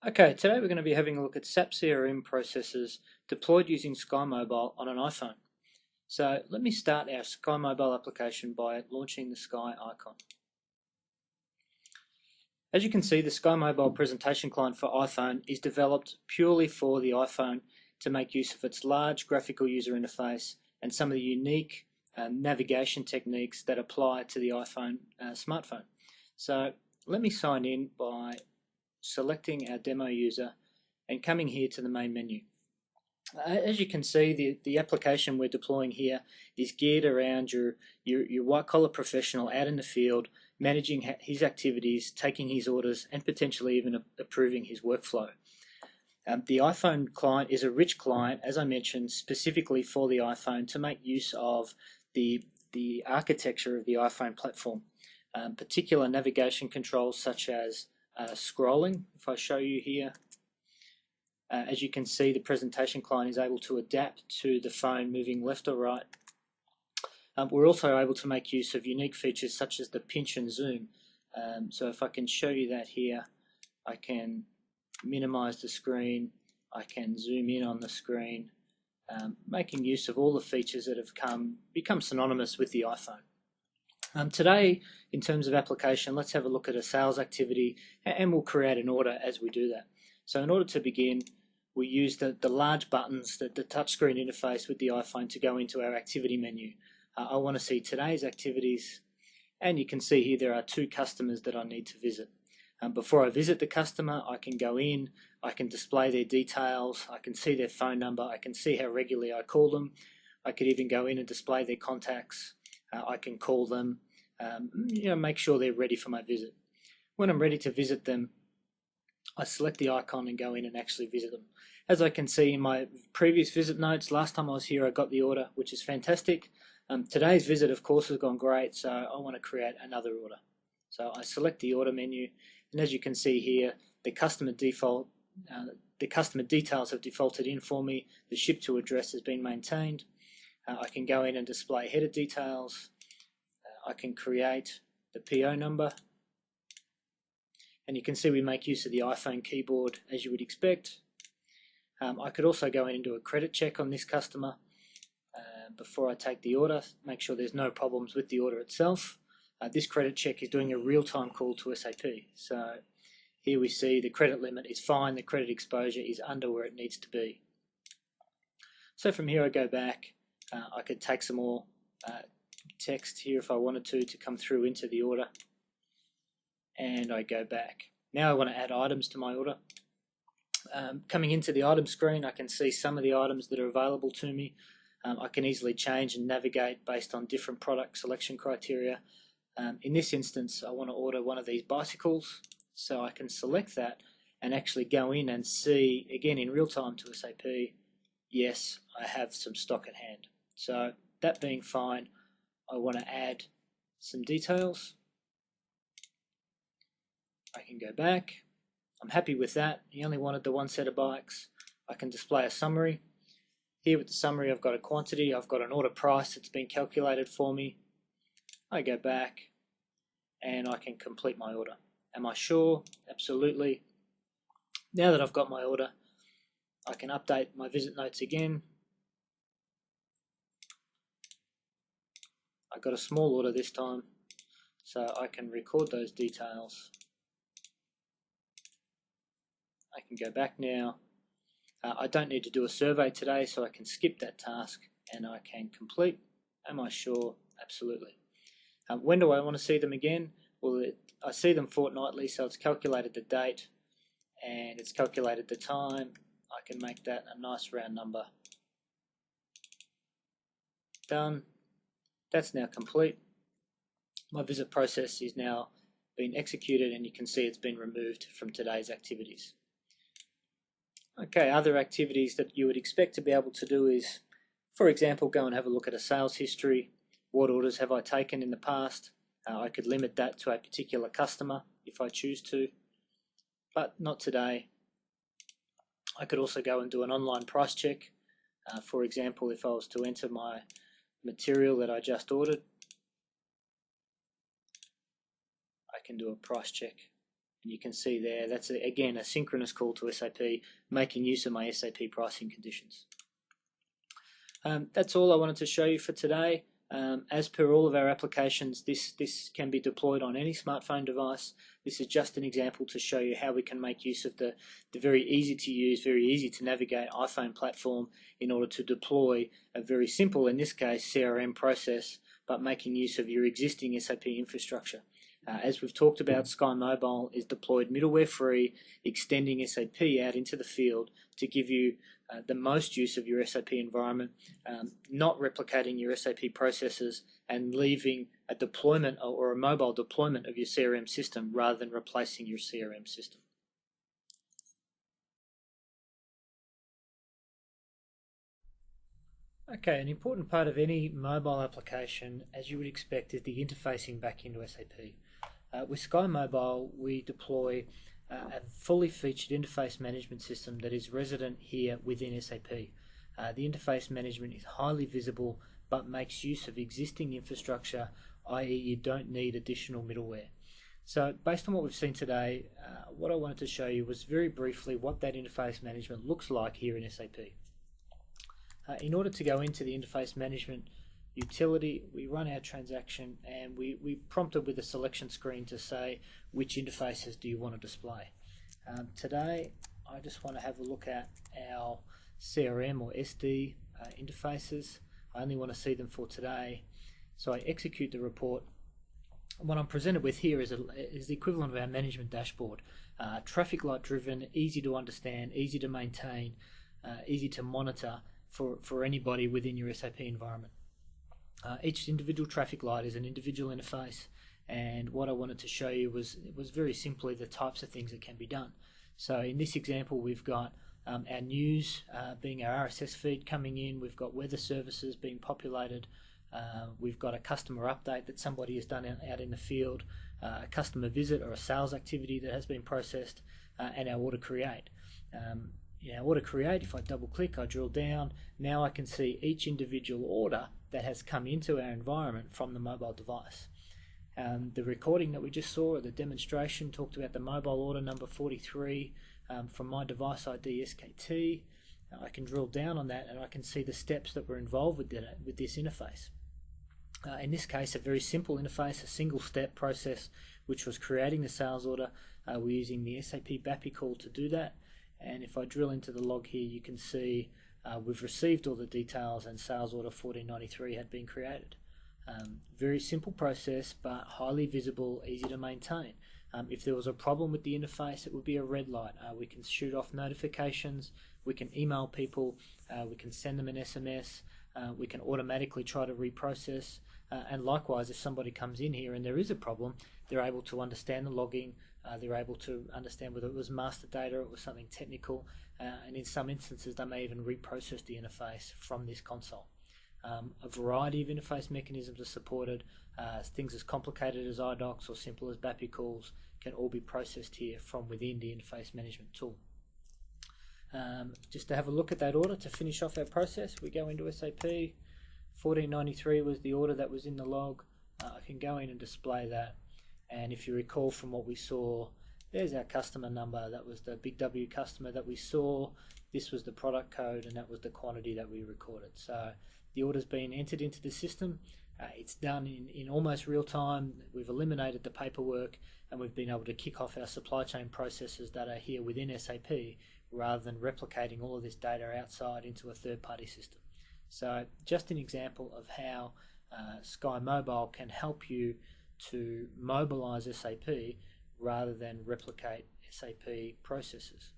Okay, today we're going to be having a look at SAP CRM processes deployed using SkyMobile on an iPhone. So let me start our SkyMobile application by launching the Sky icon. As you can see, the SkyMobile presentation client for iPhone is developed purely for the iPhone to make use of its large graphical user interface and some of the unique navigation techniques that apply to the iPhone smartphone. So let me sign in by selecting our demo user and coming here to the main menu. As you can see, the application we're deploying here is geared around your white-collar professional out in the field, managing his activities, taking his orders, and potentially even approving his workflow. The iPhone client is a rich client, as I mentioned, specifically for the iPhone to make use of the architecture of the iPhone platform. Particular navigation controls such as scrolling. If I show you here, as you can see, the presentation client is able to adapt to the phone moving left or right. We're also able to make use of unique features such as the pinch and zoom. So if I can show you that here, I can minimize the screen, I can zoom in on the screen, making use of all the features that have become synonymous with the iPhone. Today, in terms of application, let's have a look at a sales activity and we'll create an order as we do that. So in order to begin, we use the large buttons, the touchscreen interface with the iPhone to go into our activity menu. I want to see today's activities, and you can see here there are two customers that I need to visit. Before I visit the customer, I can go in, I can display their details, I can see their phone number, I can see how regularly I call them, I could even go in and display their contacts. I can call them, make sure they're ready for my visit. When I'm ready to visit them, I select the icon and go in and actually visit them. As I can see in my previous visit notes, last time I was here I got the order, which is fantastic. Today's visit, of course, has gone great, so I want to create another order. So I select the order menu, and as you can see here, the customer details have defaulted in for me. The ship to address has been maintained. I can go in and display header details. I can create the PO number. And you can see we make use of the iPhone keyboard as you would expect. I could also go in and do a credit check on this customer before I take the order, make sure there's no problems with the order itself. This credit check is doing a real-time call to SAP. So here we see the credit limit is fine, the credit exposure is under where it needs to be. So from here I go back. I could take some more text here if I wanted to come through into the order, and I go back. Now I want to add items to my order. Coming into the item screen, I can see some of the items that are available to me. I can easily change and navigate based on different product selection criteria. In this instance, I want to order one of these bicycles, so I can select that and actually go in and see, again in real time to SAP, yes, I have some stock at hand. So that being fine, I want to add some details. I can go back. I'm happy with that. He only wanted the one set of bikes. I can display a summary. Here with the summary, I've got a quantity, I've got an order price that's been calculated for me. I go back and I can complete my order. Am I sure? Absolutely. Now that I've got my order, I can update my visit notes again. I got a small order this time, so I can record those details. I can go back now. I don't need to do a survey today, so I can skip that task and I can complete. Am I sure? Absolutely. When do I want to see them again? Well, I see them fortnightly, so it's calculated the date and it's calculated the time. I can make that a nice round number. Done. That's now complete. My visit process is now being executed, and you can see it's been removed from today's activities. Okay, other activities that you would expect to be able to do is, for example, go and have a look at a sales history. What orders have I taken in the past? I could limit that to a particular customer if I choose to, but not today. I could also go and do an online price check. For example, if I was to enter my material that I just ordered, I can do a price check And you can see there, that's again a synchronous call to SAP, making use of my SAP pricing conditions. That's all I wanted to show you for today. As per all of our applications, this can be deployed on any smartphone device. This is just an example to show you how we can make use of the very easy to use, very easy to navigate iPhone platform in order to deploy a very simple, in this case, CRM process, but making use of your existing SAP infrastructure. As we've talked about, SkyMobile is deployed middleware free, extending SAP out into the field to give you the most use of your SAP environment, not replicating your SAP processes and leaving a deployment or a mobile deployment of your CRM system rather than replacing your CRM system. Okay, an important part of any mobile application, as you would expect, is the interfacing back into SAP. With SkyMobile, we deploy a fully featured interface management system that is resident here within SAP. The interface management is highly visible but makes use of existing infrastructure, i.e. you don't need additional middleware. So based on what we've seen today, what I wanted to show you was very briefly what that interface management looks like here in SAP. In order to go into the interface management utility, we run our transaction and we prompted with a selection screen to say which interfaces do you want to display. Today I just want to have a look at our CRM or SD interfaces. I only want to see them for today, so I execute the report. What I'm presented with here is the equivalent of our management dashboard. Traffic light driven, easy to understand, easy to maintain, easy to monitor for anybody within your SAP environment. Each individual traffic light is an individual interface, and what I wanted to show you was very simply the types of things that can be done. So in this example, we've got our news being our RSS feed coming in, we've got weather services being populated, we've got a customer update that somebody has done out in the field, a customer visit or a sales activity that has been processed, and our order create. Order create, if I double click, I drill down, now I can see each individual order that has come into our environment from the mobile device. The recording that we just saw, or the demonstration, talked about the mobile order number 43 from my device ID SKT. I can drill down on that and I can see the steps that were involved with this interface. In this case, a very simple interface, a single step process, which was creating the sales order. We're using the SAP BAPI call to do that. And if I drill into the log here, you can see we've received all the details and sales order 1493 had been created. Very simple process, but highly visible, easy to maintain. If there was a problem with the interface, it would be a red light. We can shoot off notifications, we can email people, we can send them an SMS, we can automatically try to reprocess, and likewise if somebody comes in here and there is a problem, they're able to understand the logging, they're able to understand whether it was master data or it was something technical, and in some instances they may even reprocess the interface from this console. A variety of interface mechanisms are supported. Things as complicated as iDocs or simple as BAPI calls can all be processed here from within the interface management tool. Just to have a look at that order to finish off our process, we go into SAP. 1493 was the order that was in the log. I can go in and display that, and if you recall from what we saw, there's our customer number. That was the big W customer that we saw. This was the product code, and that was the quantity that we recorded. So the order's been entered into the system. It's done in almost real time. We've eliminated the paperwork, and we've been able to kick off our supply chain processes that are here within SAP rather than replicating all of this data outside into a third-party system. So just an example of how SkyMobile can help you to mobilize SAP rather than replicate SAP processes.